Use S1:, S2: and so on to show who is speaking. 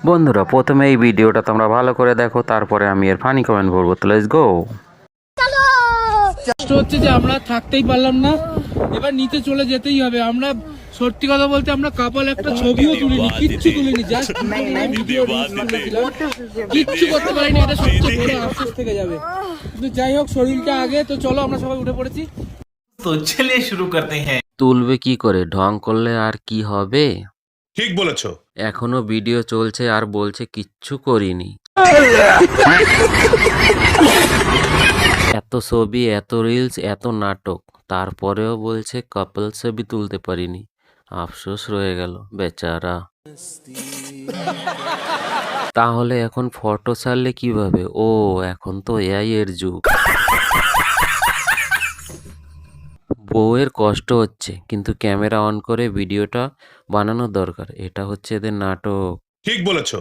S1: বন্ধুরা, প্রথমে এই ভিডিওটা তোমরা ভালো করে দেখো, তারপরে আমি এর ফানি কমেন্ট বলবো। তো লেটস গো।
S2: কষ্ট হচ্ছে যে আমরা থাকতেই পারলাম না, এবার নিচে চলে যেতেই হবে। আমরা সত্যি কথা বলতে আমরা কাপল একটা ছবিও তুলিনি, কিচ্ছু তুলিনি, জাস্ট ভিডিও কিচ্ছু করতে পারিনি। এটা সবচেয়ে বড় আফসোস থেকে যাবে, কিন্তু যাই হোক শরীরটা আগে। তো চলো আমরা সবাই উঠে পড়েছি।
S3: तो चलिए शुरू करते हैं।
S1: তুলবে কি করে? ঢং করলে আর কি হবে?
S4: ঠিক বলেছো।
S1: এখনো ভিডিও চলছে আর বলছে কিচ্ছু করিনি। এত ছবি, এত রিলস, এত নাটক, তারপরেও বলছে কাপল ছবি তুলতে পারিনি। আফসোস রয়ে গেল বেচারা। তাহলে এখন ফটো ছাড়লে কিভাবে? ও, এখন তো এআই এর যুগ। বউয়ের কষ্ট হচ্ছে, কিন্তু ক্যামেরা অন করে ভিডিওটা বানানো দরকার। এটা হচ্ছে এদের নাটক।
S4: ঠিক বলেছো।